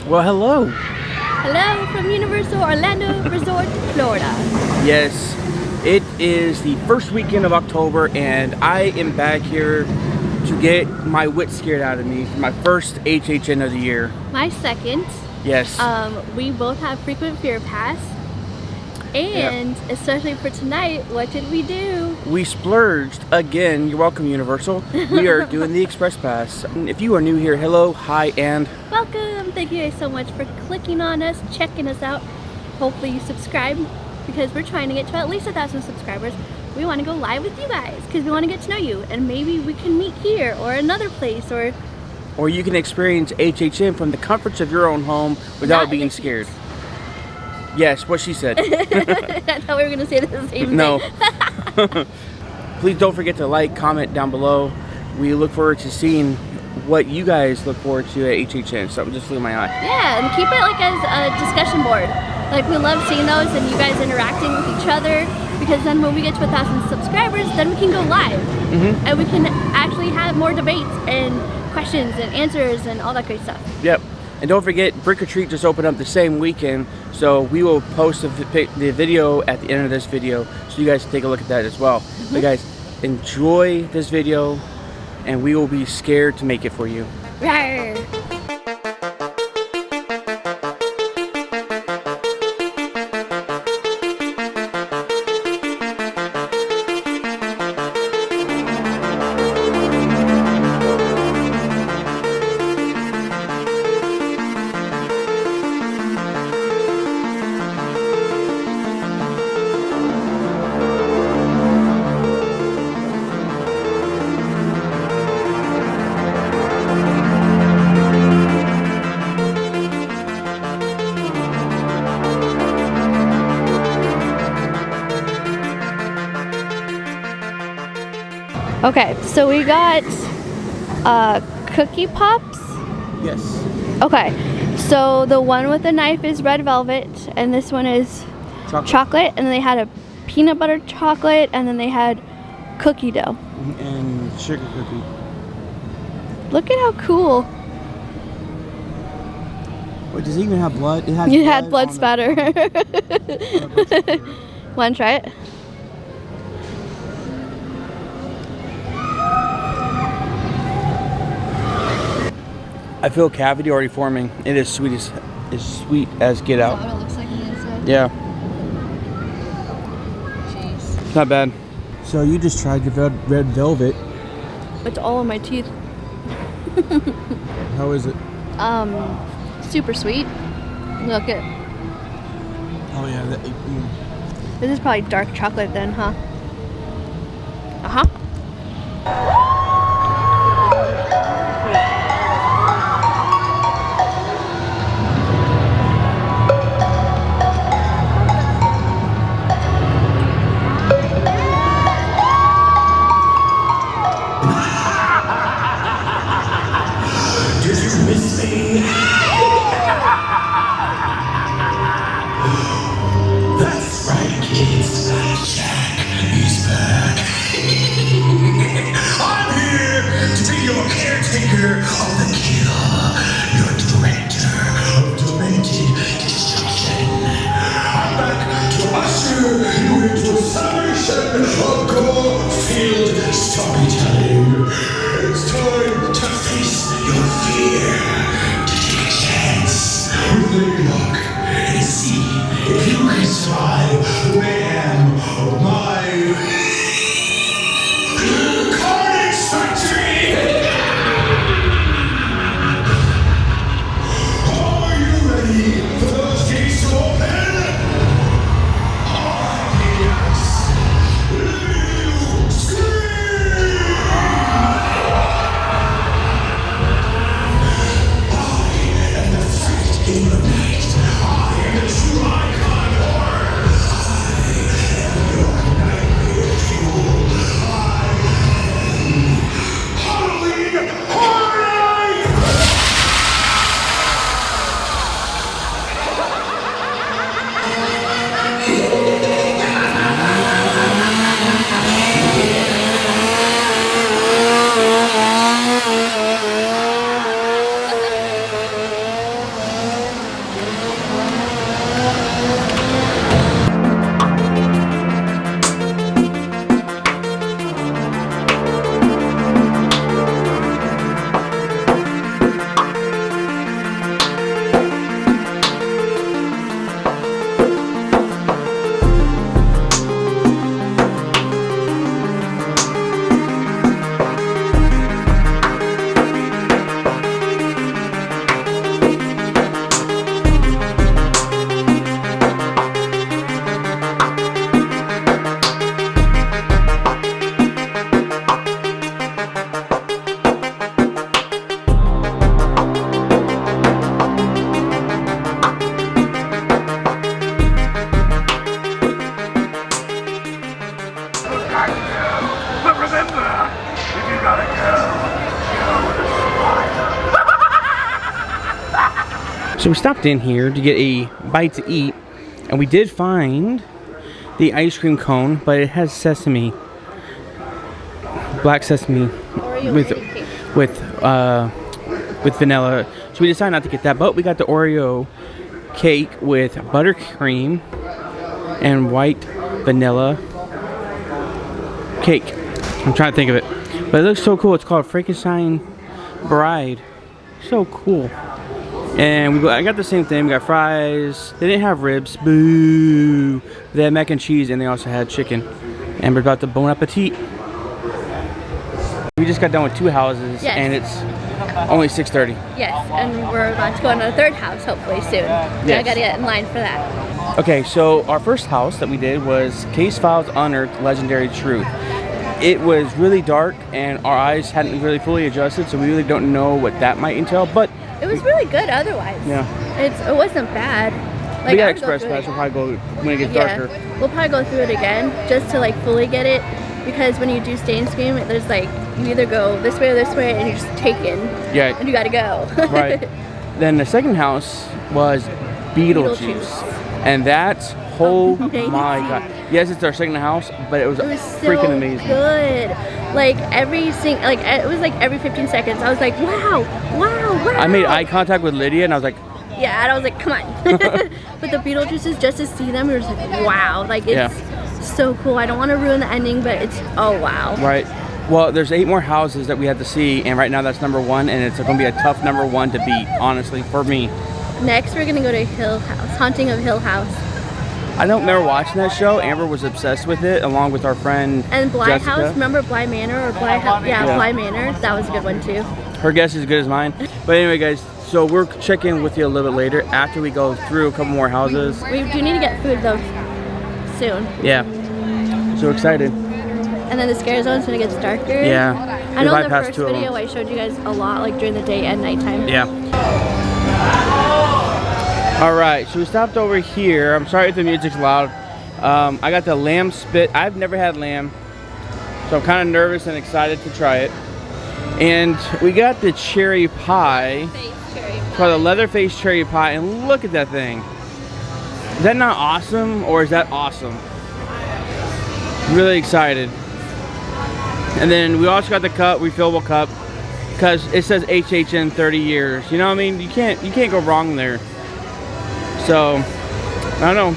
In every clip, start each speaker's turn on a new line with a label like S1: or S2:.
S1: Well, hello.
S2: Hello from Universal Orlando Resort, Florida.
S1: Yes, it is the first weekend of October, and I am back here to get my wits scared out of me for my first HHN of the year.
S2: My second.
S1: Yes.
S2: We both have frequent fear pass. And especially for tonight, what did we do?
S1: We splurged again. You're welcome, Universal. We are doing the Express Pass. If you are new here, hello, hi, and
S2: welcome. Thank you guys so much for clicking on us, checking us out. Hopefully you subscribe, because we're trying to get to at least 1,000 subscribers. We want to go live with you guys because we want to get to know you, and maybe we can meet here or another place, or
S1: you can experience HHN from the comforts of your own home without being scared. Yes, what she said.
S2: I thought we were going to say the same thing.
S1: No. Please don't forget to like, comment down below. We look forward to seeing what you guys look forward to at HHN. Something just flew my eye.
S2: Yeah, and keep it like as a discussion board. Like, we love seeing those and you guys interacting with each other, because then when we get to 1,000 subscribers, then we can go live. And we can actually have more debates and questions and answers and all that great stuff.
S1: Yep. And don't forget, Brick or Treat just opened up the same weekend, so we will post the video at the end of this video, so you guys can take a look at that as well. But guys, enjoy this video, and we will be scared to make it for you.
S2: Rawr. Okay, so we got cookie pops.
S1: Yes.
S2: Okay, so the one with the knife is red velvet, and this one is chocolate, and then they had a peanut butter chocolate, and then they had cookie dough.
S1: And sugar cookie.
S2: Look at how cool.
S1: Wait, does it even have blood? It has
S2: had blood spatter. Want to try it?
S1: I feel cavity already forming. It is sweet as get out.
S2: Is that what it looks like on the inside?
S1: Yeah.
S2: Jeez.
S1: It's not bad. So you just tried your red velvet.
S2: It's all in my teeth.
S1: How is it?
S2: Super sweet. Look at.
S1: Oh yeah.
S2: This is probably dark chocolate then, huh?
S3: That's right, kids. Jack is back. I'm here to be your caretaker of the kill, your director of demented destruction. I'm back to usher you into a celebration of gore-filled storytelling. It's time to face your fear, to take a chance with the luck, and see if you can survive the mayhem of my carnage factory. Are you ready for those gates to open? Yes. You scream! I am the fight in the night. I am the true icon horror. I am your nightmare fuel. I am Halloween Horror Night!
S1: So we stopped in here to get a bite to eat, and we did find the ice cream cone, but it has sesame, black sesame with vanilla. So we decided not to get that, but we got the Oreo cake with buttercream and white vanilla cake. I'm trying to think of it, but it looks so cool. It's called Frankenstein Bride. So cool. And I got the same thing. We got fries. They didn't have ribs. Boo. They had mac and cheese, and they also had chicken. And we're about to bon appetit. We just got done with 2 houses,
S2: yes.
S1: And it's only 6:30.
S2: Yes, and we're about to go on a 3rd house hopefully soon.
S1: Yes.
S2: I gotta get in line for that.
S1: Okay, so our first house that we did was Case Files Unearthed Legendary Truth. It was really dark, and our eyes hadn't really fully adjusted, so we really don't know what that might entail, but
S2: it was really good otherwise.
S1: Yeah.
S2: It wasn't bad. Like,
S1: we got Express Pass. We'll probably go when it gets darker.
S2: We'll probably go through it again just to like fully get it, because when you do Stay and Scream, there's like you either go this way or this way, and you're just taken.
S1: Yeah.
S2: And you gotta go.
S1: Right. Then the second house was Beetlejuice. And that's my god. Yes, it's our second house, but it was
S2: so
S1: freaking amazing.
S2: Good. Like it was like every 15 seconds. I was like, wow.
S1: I made eye contact with Lydia, and I was like,
S2: yeah, and I was like, come on. But the Beetlejuices, just to see them, we were just like, wow. Like it's so cool. I don't want to ruin the ending, but it's wow. Right.
S1: Well, there's 8 more houses that we have to see, and right now that's number 1, and it's going to be a tough number 1 to beat, honestly, for me.
S2: Next, we're gonna go to Hill House, Haunting of Hill House.
S1: I don't remember watching that show. Amber was obsessed with it, along with our friend
S2: and Bly
S1: Jessica.
S2: House. Remember Bly Manor or Bly House? Yeah, Bly Manor. That was a good one too.
S1: Her guess is as good as mine. But anyway, guys, so we're checking with you a little bit later after we go through a couple more houses.
S2: We do need to get food though soon.
S1: Yeah. So excited.
S2: And then the scare zone's when it gets darker.
S1: Yeah.
S2: I know in the first video I showed you guys a lot, like during the day and nighttime.
S1: Yeah. Alright, so we stopped over here. I'm sorry if the music's loud. I got the lamb spit. I've never had lamb, so I'm kind of nervous and excited to try it. And we got the cherry pie. For the Leatherface cherry pie, and look at that thing. Is that not awesome, or is that awesome? Really excited. And then we also got the cup, refillable cup, because it says HHN 30 years. You know what I mean? You can't go wrong there. So, I don't know,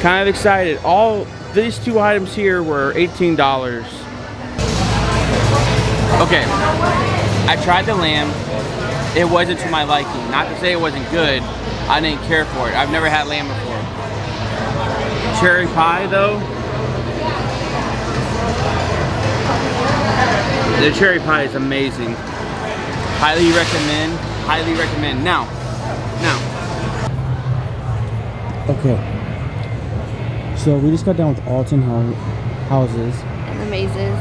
S1: kind of excited. All these 2 items here were $18. Okay, I tried the lamb. It wasn't to my liking. Not to say it wasn't good. I didn't care for it. I've never had lamb before. Cherry pie though. The cherry pie is amazing. Highly recommend. Highly recommend. Now. Okay, so we just got done with all 10 houses.
S2: And the mazes.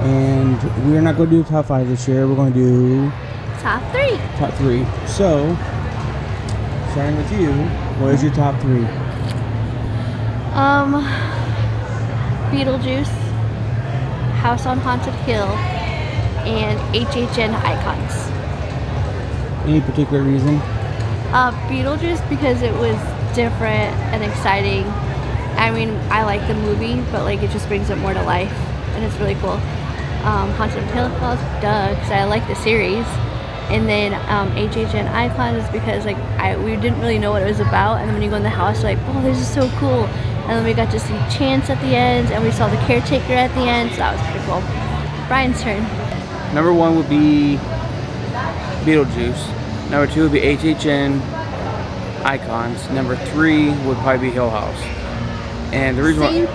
S1: And we're not going to do the top 5 this year. We're going to do...
S2: Top 3.
S1: Top 3. So, starting with you, what is your top 3?
S2: Beetlejuice, House on Haunted Hill, and HHN Icons.
S1: Any particular reason?
S2: Beetlejuice because it was different and exciting. I mean, I like the movie, but like it just brings it more to life, and it's really cool. Haunted Hill House, duh, because I like the series. And then HHN Icons is because like we didn't really know what it was about, and then when you go in the house, you're like, oh, this is so cool. And then we got to see Chance at the end, and we saw the caretaker at the end, so that was pretty cool. Brian's turn.
S1: Number 1 would be Beetlejuice. Number 2 would be HHN Icons. Number 3 would probably be Hill House. And the reason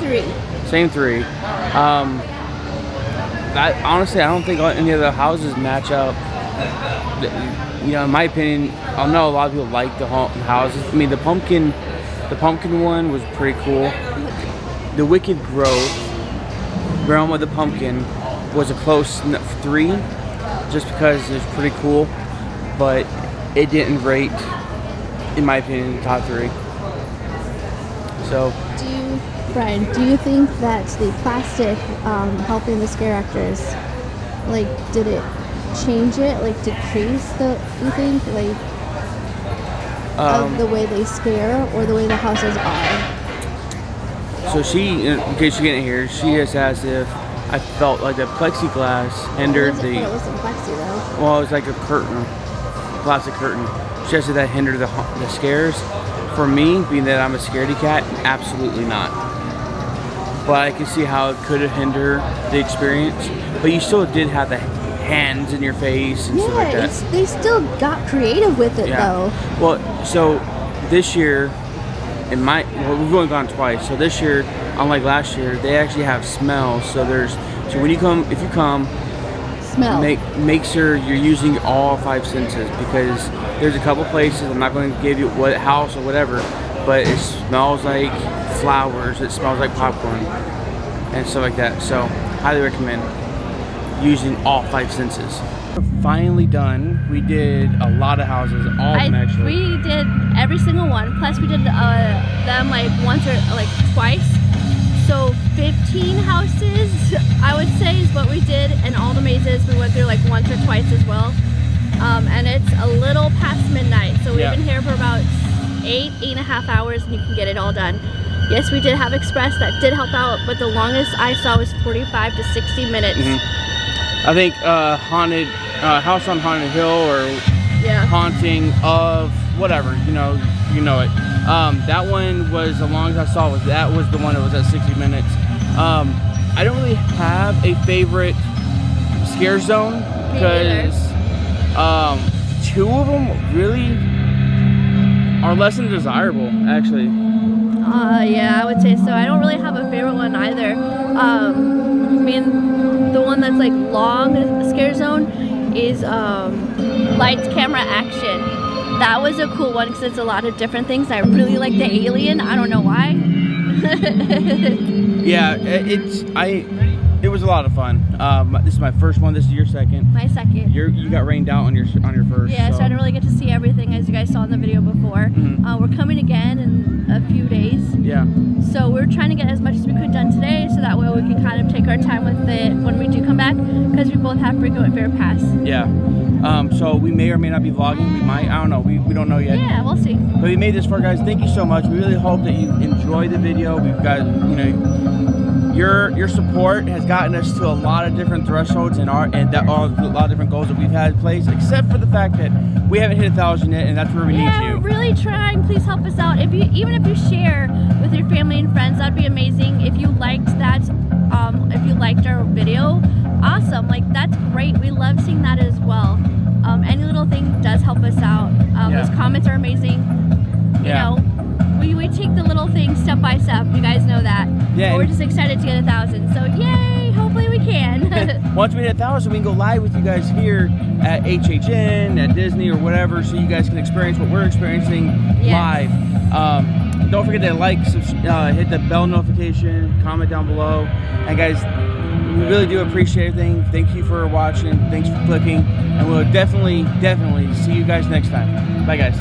S1: Same 3. Honestly, I don't think any of the houses match up. You know, in my opinion, I know a lot of people like the houses. I mean, the pumpkin one was pretty cool. The Wicked Grove, Realm of the Pumpkin, was a close 3, just because it's pretty cool. But it didn't rate, in my opinion, the top 3. So,
S2: Brian, do you think that the plastic helping the scare actors, like, did it change it, like decrease you think, like? of the way they scare or the way the houses are.
S1: So she, in case you didn't hear, she is as if I felt like the plexiglass hindered the.
S2: It wasn't plexi though.
S1: Well, it was like a curtain, plastic curtain. She said that hindered the scares. For me, being that I'm a scaredy cat, absolutely not. But I can see how it could hinder the experience. But you still did have the hands in your face and stuff like that.
S2: They still got creative with it though.
S1: Well, so this year, we've only gone twice. So this year, unlike last year, they actually have smells. So when you come, if you come,
S2: Smell.
S1: make sure you're using all 5 senses, because there's a couple places, I'm not going to give you what house or whatever, but it smells like flowers, it smells like popcorn and stuff like that. So highly recommend using all 5 senses. We're finally done. We did a lot of houses, all of them actually.
S2: We did every single one, plus we did them like once or like twice. So 15 houses, I would say, is what we did, and all the mazes we went through like once or twice as well. And it's a little past midnight, so we've been here for about 8.5 hours, and you can get it all done. Yes, we did have Express, that did help out, but the longest I saw was 45 to 60 minutes.
S1: I think House on Haunted Hill, or Haunting of whatever, you know it. That one was the longest I saw. That was the one that was at 60 minutes. I don't really have a favorite scare zone, because 2 of them really are less than desirable, actually.
S2: Yeah, I would say so. I don't really have a favorite one either. I mean, the one that's like long scare zone is Lights, Camera, Action. That was a cool one because it's a lot of different things. I really like the alien. I don't know why.
S1: Yeah, it was a lot of fun. This is my first one. This is your second.
S2: My second.
S1: You got rained out on your first.
S2: Yeah, so I didn't really get to see everything as you guys saw in the video before. We're coming again in a few days.
S1: Yeah.
S2: So we're trying to get as much as we could done today, so that way we can kind of take our time with it when we do come back, because we both have frequent fair pass.
S1: Yeah. So we may or may not be vlogging. We might. I don't know. We don't know yet.
S2: Yeah, we'll see.
S1: But we made this far, guys. Thank you so much. We really hope that you enjoy the video. We've got, your support has gotten us to a lot of different thresholds and a lot of different goals that we've had in place, except for the fact that we haven't hit 1,000 yet, and that's where we need you.
S2: Yeah, we're really trying. Please help us out. Even if you share with your family and friends, that'd be amazing. If you liked that, if you liked our video, awesome. Like, that's great. We love seeing that as well. Any little thing does help us out. Those comments are amazing. You know, we take the little things step by step. You guys know that. Yeah. But we're just excited to get 1,000. So yay! Hopefully we can.
S1: Once we hit 1,000, we can go live with you guys here at HHN, at Disney, or whatever, so you guys can experience what we're experiencing live. Don't forget to like, hit the bell notification, comment down below, and guys, we really do appreciate everything. Thank you for watching. Thanks for clicking, and we'll definitely see you guys next time. Bye, guys.